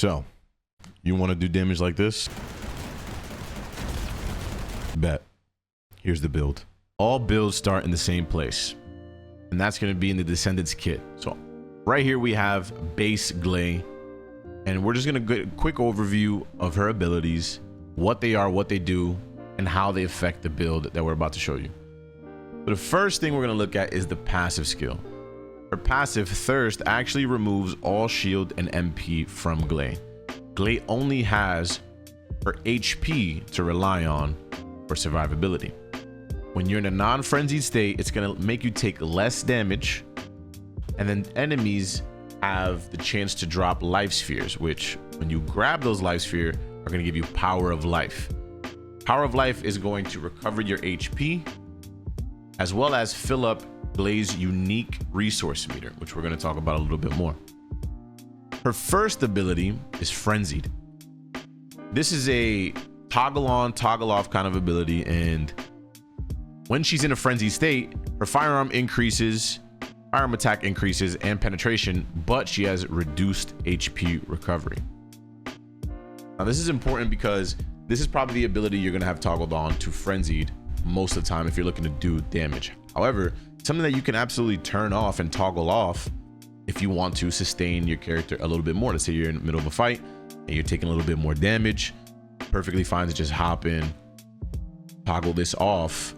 So, you want to do damage like this? Bet. Here's the build. All builds start in the same place, and that's going to be in the Descendants kit. So right here we have base Gley, and we're just going to get a quick overview of her abilities, what they are, what they do, and how they affect the build that we're about to show you. But the first thing we're going to look at is the passive skill. Her passive, Thirst, actually removes all shield and MP from Gley. Gley only has her HP to rely on for survivability. When you're in a non-frenzied state, it's going to make you take less damage, and then enemies have the chance to drop life spheres, which when you grab those life spheres are going to give you power of life. Power of life is going to recover your HP as well as fill up Gley's unique resource meter, which we're going to talk about a little bit more. Her first ability is Frenzied. This is a toggle on, toggle off kind of ability, and when she's in a frenzied state, her firearm increases, firearm attack increases, and penetration, but she has reduced HP recovery. Now this is important because this is probably the ability you're going to have toggled on to frenzied most of the time if you're looking to do damage. However, something that you can absolutely turn off and toggle off if you want to sustain your character a little bit more. Let's say you're in the middle of a fight and you're taking a little bit more damage. Perfectly fine to just hop in, toggle this off,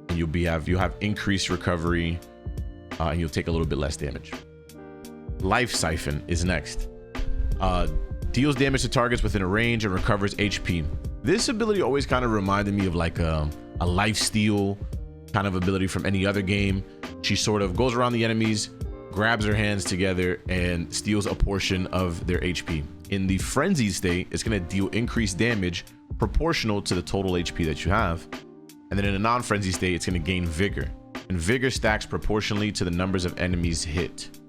and you'll have increased recovery, and you'll take a little bit less damage. Life Siphon is next. Deals damage to targets within a range and recovers HP. This ability always kind of reminded me of like a life steal kind of ability from any other game. She sort of goes around the enemies, grabs her hands together, and steals a portion of their HP. In the frenzied state, it's going to deal increased damage proportional to the total HP that you have. And then in a non-frenzied state, it's going to gain vigor, and vigor stacks proportionally to the numbers of enemies hit.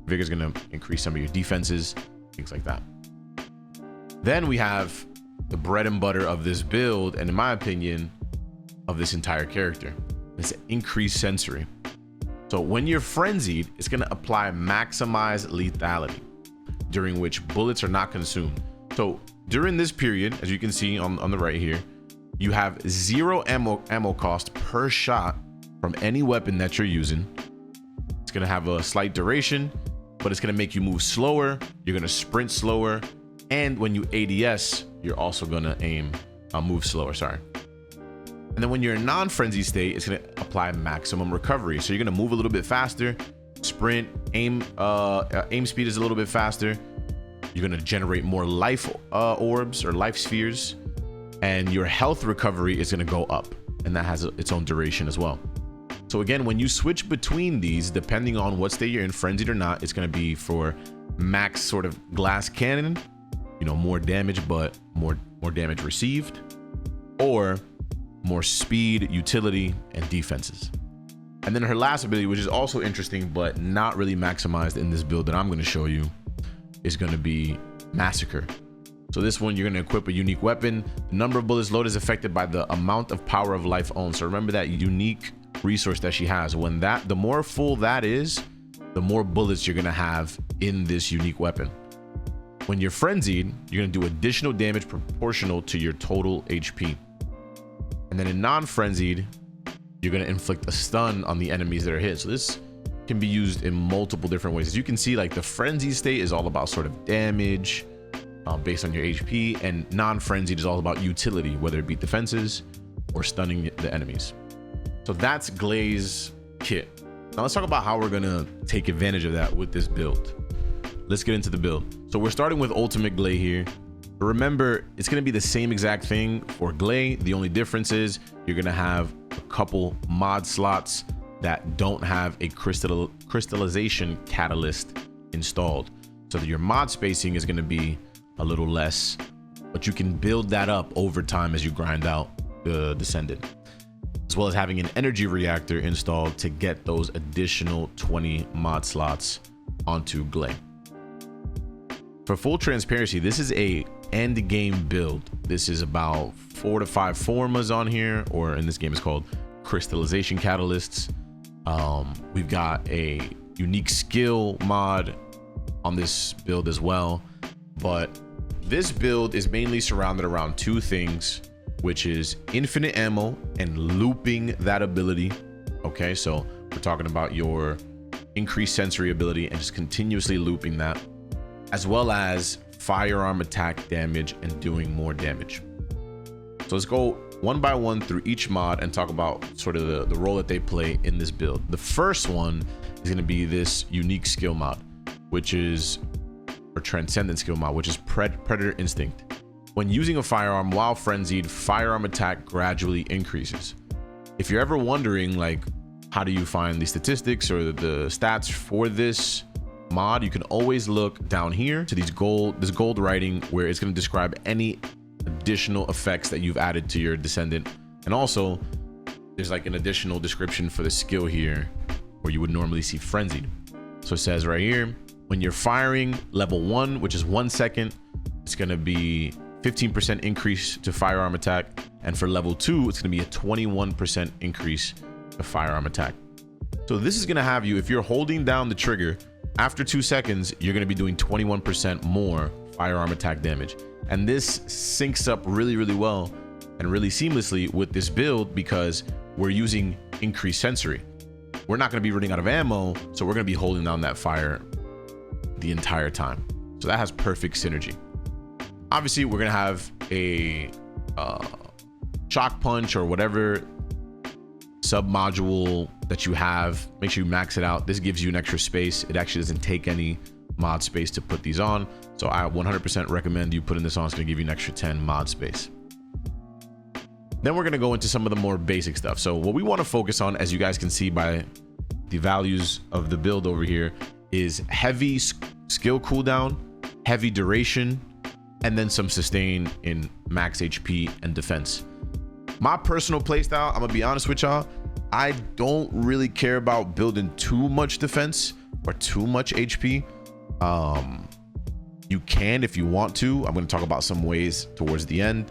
Vigor is going to increase some of your defenses, things like that. Then we have the bread and butter of this build, and in my opinion, of this entire character. It's increased sensory. So when you're frenzied, it's going to apply maximize lethality, during which bullets are not consumed. So during this period, as you can see on the right here, you have 0 ammo cost per shot from any weapon that you're using. It's going to have a slight duration, but it's going to make you move slower. You're going to sprint slower. And when you ADS, you're also going to move slower, sorry. And then when you're in non-frenzy state, it's going to apply maximum recovery. So you're going to move a little bit faster, sprint, aim speed is a little bit faster. You're going to generate more life orbs or life spheres, and your health recovery is going to go up, and that has its own duration as well. So again, when you switch between these, depending on what state you're in, frenzied or not, it's going to be for max sort of glass cannon, you know, more damage, but more damage received, or more speed, utility, and defenses. And then her last ability, which is also interesting but not really maximized in this build that I'm going to show you, is going to be Massacre. So this one, you're going to equip a unique weapon. The number of bullets loaded is affected by the amount of power of life owned. So remember that unique resource that she has. When the more full that is, the more bullets you're going to have in this unique weapon. When you're frenzied, you're going to do additional damage proportional to your total HP. And then in non-frenzied, you're going to inflict a stun on the enemies that are hit. So this can be used in multiple different ways. As you can see, like the frenzy state is all about sort of damage based on your HP, and non-frenzied is all about utility, whether it be defenses or stunning the enemies. So that's Gley's kit. Now let's talk about how we're going to take advantage of that with this build. Let's get into the build. So we're starting with Ultimate Gley here. But remember, it's going to be the same exact thing for Gley. The only difference is you're going to have a couple mod slots that don't have a crystallization catalyst installed, so that your mod spacing is going to be a little less, but you can build that up over time as you grind out the Descendant, as well as having an energy reactor installed to get those additional 20 mod slots onto Gley. For full transparency, this is a end game build. This is about 4 to 5 formas on here, or in this game it's called crystallization catalysts. We've got a unique skill mod on this build as well, but this build is mainly surrounded around two things, which is infinite ammo and looping that ability. Okay, so we're talking about your increased sensory ability and just continuously looping that, as well as firearm attack damage and doing more damage. So let's go one by one through each mod and talk about sort of the role that they play in this build. The first one is going to be this unique skill mod, which is, or transcendent skill mod, which is Predator Instinct. When using a firearm while frenzied, firearm attack gradually increases. If you're ever wondering, like, how do you find the statistics or the stats for this mod, you can always look down here to this gold writing where it's going to describe any additional effects that you've added to your Descendant. And also there's like an additional description for the skill here where you would normally see frenzied. So it says right here, when you're firing level 1, which is 1 second, it's going to be 15% increase to firearm attack, and for level 2 it's going to be a 21% increase to firearm attack. So this is going to have you, if you're holding down the trigger after 2 seconds, you're going to be doing 21% more firearm attack damage. And this syncs up really well and really seamlessly with this build because we're using increased sensory. We're not going to be running out of ammo, so we're going to be holding down that fire the entire time. So that has perfect synergy. Obviously we're going to have a shock punch or whatever sub module that you have. Make sure you max it out. This gives you an extra space. It actually doesn't take any mod space to put these on, so I 100% recommend you putting this on. It's going to give you an extra 10 mod space. Then we're going to go into some of the more basic stuff. So what we want to focus on, as you guys can see by the values of the build over here, is heavy skill cooldown, heavy duration, and then some sustain in max HP and defense. My personal playstyle, I'm gonna be honest with y'all, I don't really care about building too much defense or too much HP. You can if you want to. I'm going to talk about some ways towards the end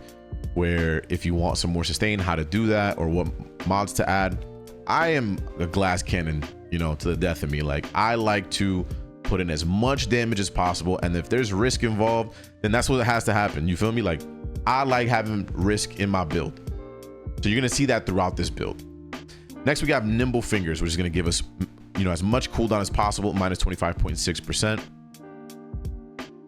where if you want some more sustain, how to do that or what mods to add. I am a glass cannon, you know, to the death of me. Like, I like to put in as much damage as possible, and if there's risk involved, then that's what has to happen. You feel me? Like, I like having risk in my build, so you're going to see that throughout this build. Next, we got nimble fingers, which is going to give us, you know, as much cooldown as possible, minus 25.6%.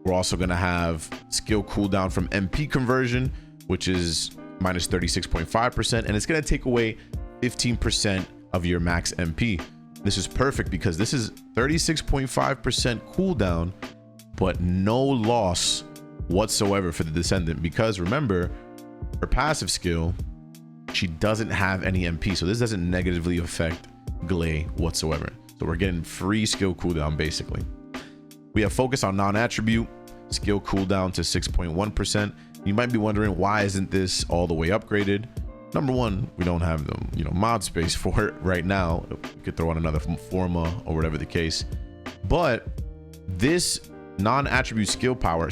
We're also going to have skill cooldown from MP conversion, which is minus 36.5%, and it's going to take away 15% of your max MP. This is perfect because this is 36.5% cooldown, but no loss whatsoever for the Descendant, because remember, her passive skill, she doesn't have any MP, so this doesn't negatively affect Gley whatsoever. So we're getting free skill cooldown basically. We have focus on non-attribute, skill cooldown to 6.1%. You might be wondering, why isn't this all the way upgraded? Number one, we don't have the, you know, mod space for it right now. We could throw on another Forma or whatever the case. But this non-attribute skill power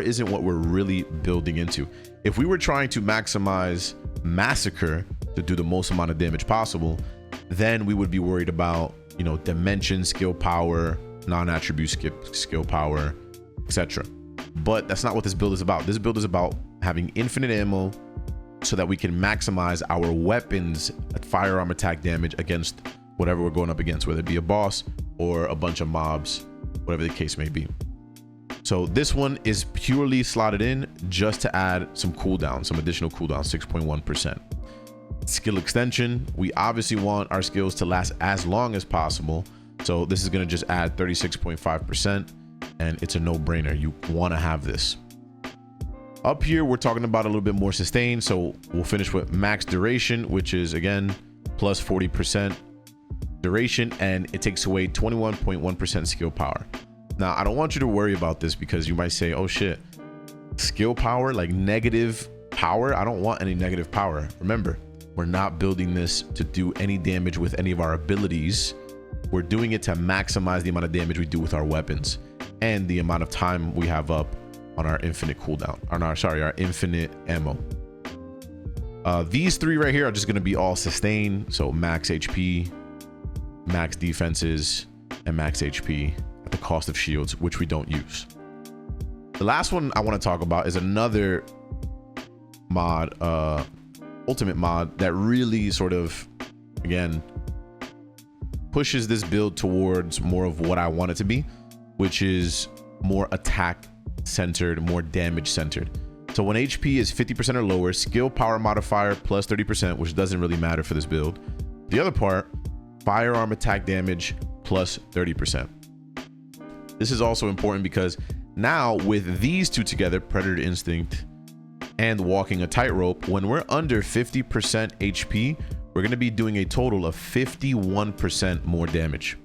isn't what we're really building into. If we were trying to maximize Massacre to do the most amount of damage possible, then we would be worried about, you know, dimension skill power, non-attribute skill power, etc. But that's not what this build is about. This build is about having infinite ammo so that we can maximize our weapons firearm attack damage against whatever we're going up against, whether it be a boss or a bunch of mobs, whatever the case may be. So this one is purely slotted in just to add some cooldown, some additional cooldown, 6.1%. Skill extension, we obviously want our skills to last as long as possible, so this is going to just add 36.5%, and it's a no-brainer. You want to have this. Up here we're talking about a little bit more sustain, so we'll finish with max duration, which is again plus 40% duration, and it takes away 21.1% skill power. Now, I don't want you to worry about this because you might say, oh shit, skill power, like negative power. I don't want any negative power. Remember, we're not building this to do any damage with any of our abilities. We're doing it to maximize the amount of damage we do with our weapons and the amount of time we have up on our infinite cooldown, our infinite ammo. These three right here are just going to be all sustain, so max HP, max defenses, and max HP at the cost of shields, which we don't use. The last one I want to talk about is another mod, ultimate mod, that really sort of, again, pushes this build towards more of what I want it to be, which is more attack centered, more damage centered. So when HP is 50% or lower, skill power modifier plus 30%, which doesn't really matter for this build. The other part, firearm attack damage plus 30%. This is also important because now with these two together, Predator Instinct and walking a tightrope, when we're under 50% HP, we're going to be doing a total of 51% more damage.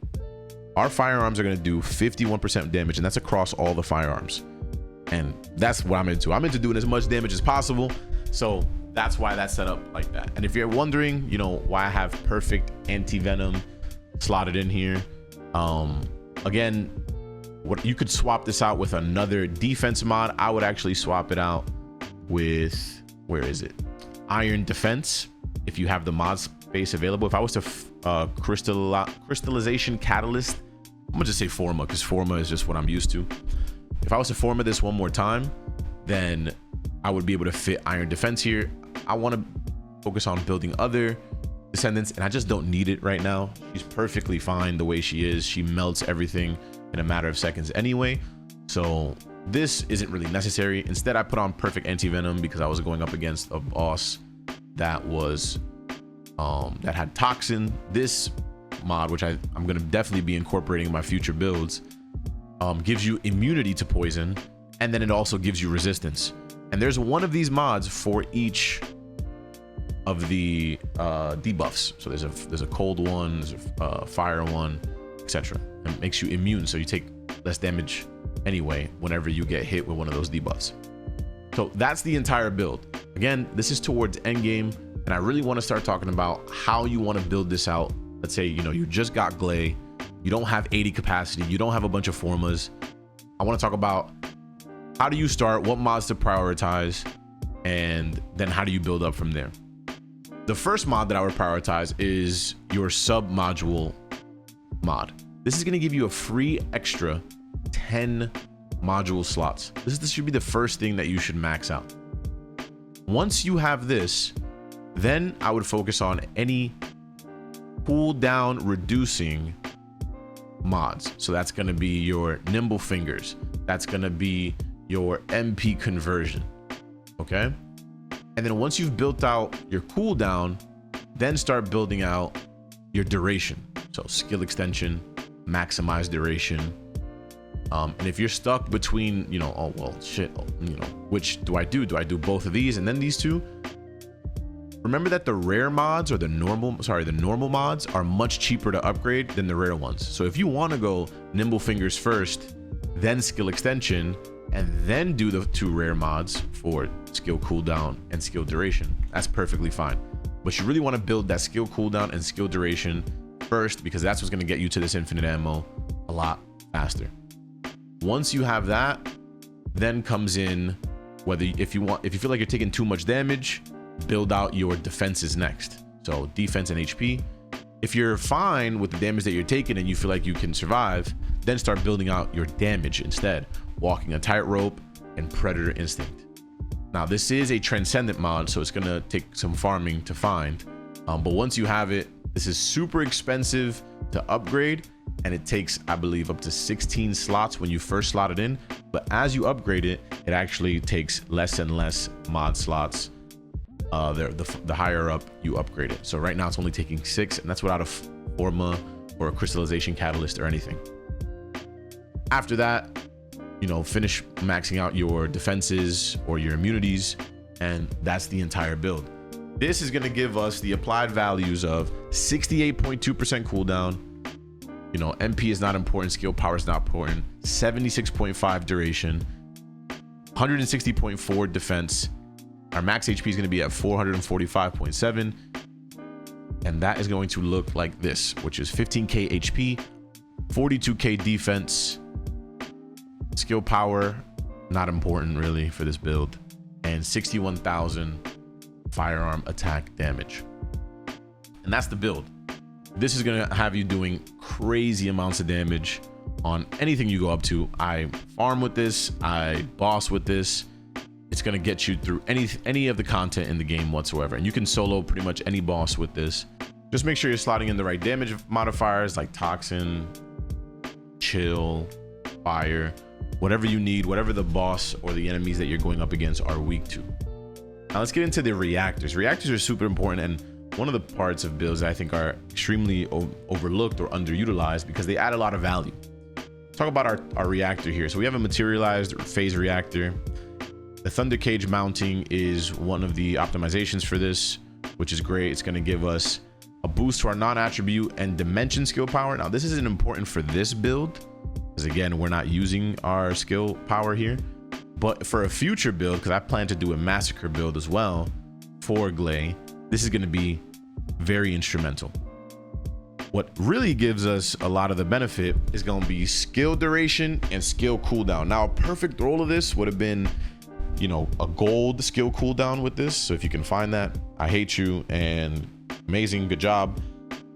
Our firearms are going to do 51% damage, and that's across all the firearms. And that's what I'm into. I'm into doing as much damage as possible. So that's why that's set up like that. And if you're wondering, you know, why I have perfect anti-venom slotted in here, again, what you could swap this out with another defense mod. I would actually swap it out with, where is it? Iron Defense, if you have the mod space available. If I was to crystallization catalyst, I'm gonna just say Forma, because Forma is just what I'm used to. If I was to Forma this one more time, then I would be able to fit Iron Defense here. I want to focus on building other Descendants, and I just don't need it right now. She's perfectly fine the way she is. She melts everything in a matter of seconds anyway, so this isn't really necessary. Instead, I put on perfect anti-venom because I was going up against a boss that was that had toxin. This mod, which I'm going to definitely be incorporating in my future builds, gives you immunity to poison, and then it also gives you resistance. And there's one of these mods for each of the debuffs. So there's a cold one, there's a fire one, etc. It makes you immune, so you take less damage anyway whenever you get hit with one of those debuffs. So that's the entire build. Again, this is towards endgame, and I really want to start talking about how you want to build this out. Let's say, you know, you just got Gley, you don't have 80 capacity, you don't have a bunch of formas. I want to talk about how do you start, what mods to prioritize, and then how do you build up from there. The first mod that I would prioritize is your sub module mod. This is going to give you a free extra 10 module slots. This should be the first thing that you should max out. Once you have this, then I would focus on any cooldown reducing mods. So that's going to be your nimble fingers, that's going to be your MP conversion. Okay, and then once you've built out your cooldown, then start building out your duration. So skill extension, maximize duration. And if you're stuck between, you know, oh well shit, you know, which do I do? Do I do both of these and then these two? Remember that the rare mods, or the normal mods, are much cheaper to upgrade than the rare ones. So if you want to go nimble fingers first, then skill extension, and then do the two rare mods for skill cooldown and skill duration, that's perfectly fine. But you really want to build that skill cooldown and skill duration first, because that's what's going to get you to this infinite ammo a lot faster. Once you have that, then comes in whether if you feel like you're taking too much damage, build out your defenses next. So defense and HP. If you're fine with the damage that you're taking and you feel like you can survive, then start building out your damage instead. Walking a tightrope and Predator Instinct. Now this is a Transcendant mod, so it's gonna take some farming to find, but once you have it, this is super expensive to upgrade, and it takes, I believe, up to 16 slots when you first slot it in. But as you upgrade it, it actually takes less and less mod slots the higher up you upgrade it. So right now it's only taking 6, and that's without a Forma or a crystallization catalyst or anything. After that, you know, finish maxing out your defenses or your immunities, and that's the entire build. This is going to give us the applied values of 68.2% cooldown. You know, MP is not important, skill power is not important, 76.5 duration, 160.4 defense. Our max HP is going to be at 445.7, and that is going to look like this, which is 15k HP, 42k defense, skill power not important really for this build, and 61,000 firearm attack damage. And that's the build. This is going to have you doing crazy amounts of damage on anything you go up to. I farm with this, I boss with this. It's gonna get you through any of the content in the game whatsoever, and you can solo pretty much any boss with this. Just make sure you're slotting in the right damage modifiers like toxin, chill, fire, whatever you need, whatever the boss or the enemies that you're going up against are weak to. Now let's get into the reactors. Reactors are super important, and one of the parts of builds that I think are extremely overlooked or underutilized because they add a lot of value. Talk about our reactor here. So we have a materialized phase reactor. The thunder cage mounting is one of the optimizations for this, which is great. It's going to give us a boost to our non-attribute and dimension skill power. Now this isn't important for this build because again, we're not using our skill power here, but for a future build, because I plan to do a massacre build as well for Gley, this is going to be very instrumental. What really gives us a lot of the benefit is going to be skill duration and skill cooldown. Now a perfect roll of this would have been, you know, a gold skill cooldown with this. So if you can find that, I hate you, and amazing, good job.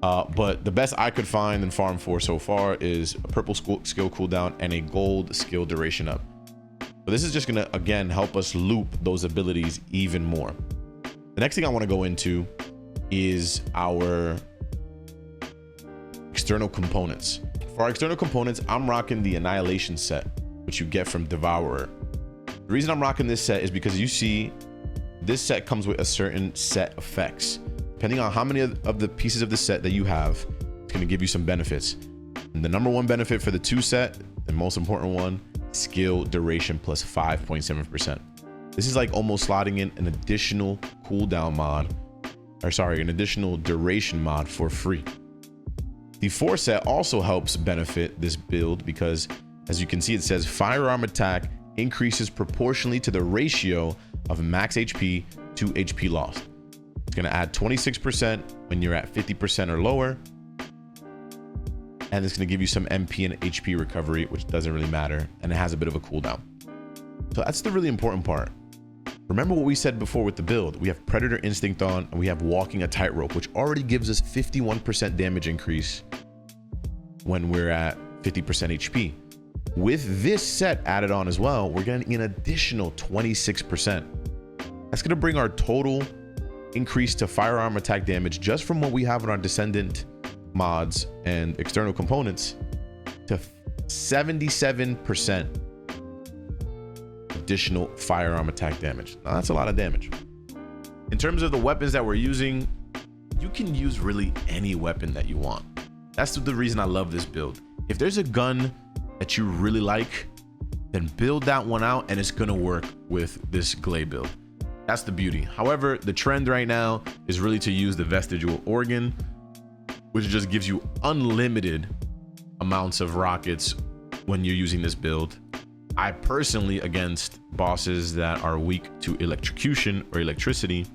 But the best I could find and farm for so far is a purple skill cooldown and a gold skill duration up. But this is just gonna again help us loop those abilities even more. The next thing I want to go into is our external components. For our external components, I'm rocking the Annihilation set, which you get from Devourer. The reason I'm rocking this set is because you see this set comes with a certain set effects. Depending on how many of the pieces of the set that you have, it's going to give you some benefits. And the number one benefit for the 2 set, the most important one, skill duration plus 5.7%. This is like almost slotting in an additional cooldown mod, or sorry, an additional duration mod for free. The 4 set also helps benefit this build because, as you can see, it says firearm attack increases proportionally to the ratio of max HP to HP lost. It's going to add 26% when you're at 50% or lower. And it's going to give you some MP and HP recovery, which doesn't really matter. And it has a bit of a cooldown. So that's the really important part. Remember what we said before with the build. We have Predator Instinct on, and we have Walking a Tightrope, which already gives us 51% damage increase when we're at 50% HP. With this set added on as well, we're getting an additional 26%. That's going to bring our total increase to firearm attack damage just from what we have in our Descendant mods and external components to 77% additional firearm attack damage. Now that's a lot of damage. In terms of the weapons that we're using, you can use really any weapon that you want. That's the reason I love this build. If there's a gun that you really like, then build that one out and it's gonna work with this Gley build. That's the beauty. However, the trend right now is really to use the vestigial organ, which just gives you unlimited amounts of rockets when you're using this build. I personally, against bosses that are weak to electrocution or electricity,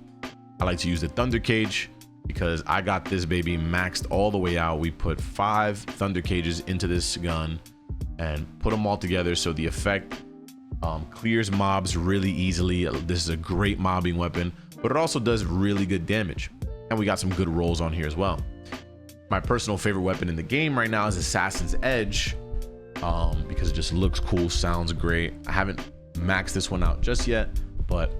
I like to use the thunder cage because I got this baby maxed all the way out. We put 5 thunder cages into this gun and put them all together so the effect clears mobs really easily. This is a great mobbing weapon, but it also does really good damage. And we got some good rolls on here as well. My personal favorite weapon in the game right now is Assassin's Edge, because it just looks cool, sounds great. I haven't maxed this one out just yet, but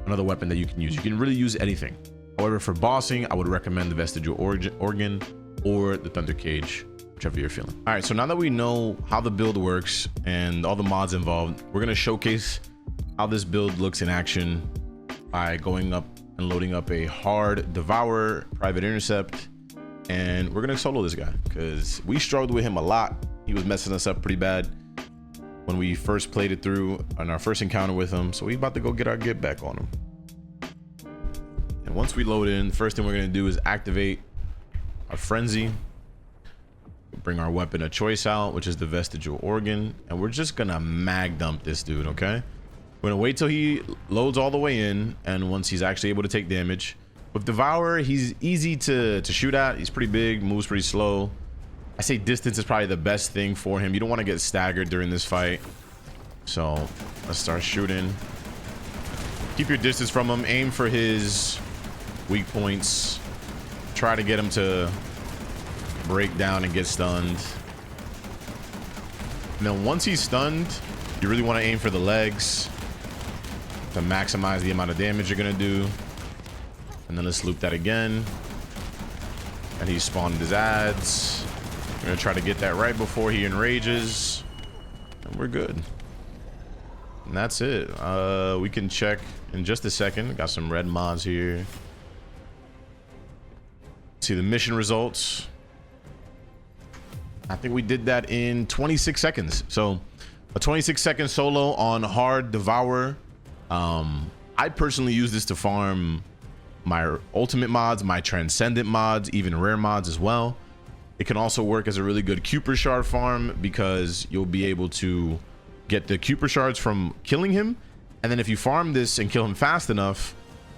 another weapon that you can use. You can really use anything. However, for bossing, I would recommend the vestigial organ or the thunder cage, whichever you're feeling. All right, so now that we know how the build works and all the mods involved, we're gonna showcase how this build looks in action by going up and loading up a hard Devourer private intercept, and we're gonna solo this guy because we struggled with him a lot. He was messing us up pretty bad when we first played it through on our first encounter with him, so we about to go get our get back on him. And once we load in, the first thing we're gonna do is activate our frenzy. Bring our weapon of choice out, which is the vestigial organ, and we're just gonna mag dump this dude. Okay, we're gonna wait till he loads all the way in, and once he's actually able to take damage. With Devourer, he's easy to shoot at. He's pretty big, moves pretty slow. I say distance is probably the best thing for him. You don't want to get staggered during this fight, so let's start shooting. Keep your distance from him, aim for his weak points, try to get him to break down and get stunned. And then once he's stunned, you really want to aim for the legs to maximize the amount of damage you're gonna do. And then let's loop that again. And he spawned his ads. We're gonna try to get that right before he enrages, and we're good. And that's it. We can check in just a second. Got some red mods here. See the mission results. I think we did that in 26 seconds. So a 26-second solo on Hard Devourer. I personally use this to farm my ultimate mods, my transcendent mods, even rare mods as well. It can also work as a really good Cooper shard farm because you'll be able to get the Cooper shards from killing him, and then if you farm this and kill him fast enough,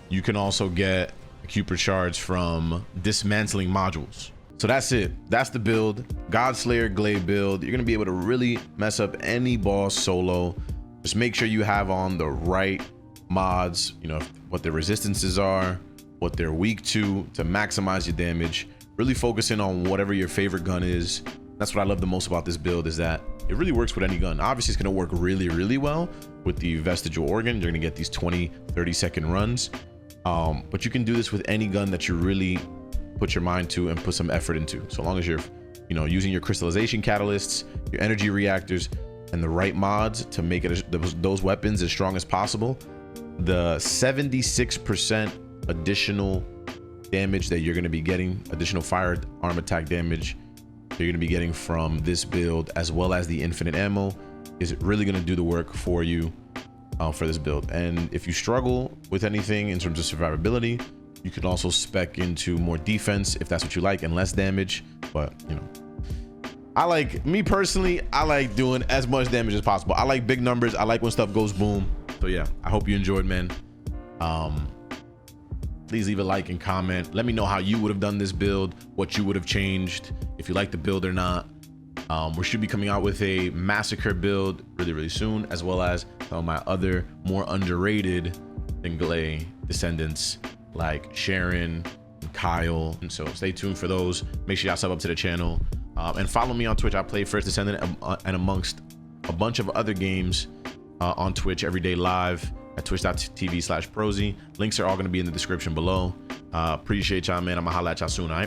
you can also get Cooper shards from dismantling modules. So that's it. That's the build. Godslayer Gley build. You're gonna be able to really mess up any boss solo. Just make sure you have on the right mods, you know, what their resistances are, what they're weak to maximize your damage. Really focusing on whatever your favorite gun is. That's what I love the most about this build, is that it really works with any gun. Obviously it's going to work really well with the vestigial organ. You're going to get these 20-30 second runs, but you can do this with any gun that you really put your mind to and put some effort into. So long as you're, you know, using your crystallization catalysts, your energy reactors, and the right mods to make it those weapons as strong as possible. The 76% additional damage that you're going to be getting, additional firearm attack damage you're going to be getting from this build, as well as the infinite ammo, is really going to do the work for you for this build. And if you struggle with anything in terms of survivability, you can also spec into more defense if that's what you like, and less damage. But you know, me personally, I like doing as much damage as possible. I like big numbers. I like when stuff goes boom. So yeah, I hope you enjoyed, man. Please leave a like and comment. Let me know how you would have done this build, what you would have changed, if you like the build or not. We should be coming out with a massacre build really soon, as well as some of my other more underrated than Gley descendants like Sharon and Kyle. And so stay tuned for those. Make sure y'all sub up to the channel, and follow me on Twitch. I play First Descendant and amongst a bunch of other games on Twitch every day live at twitch.tv/prosy. Links are all going to be in the description below. Appreciate y'all, man. I'm gonna holla at y'all soon. All right.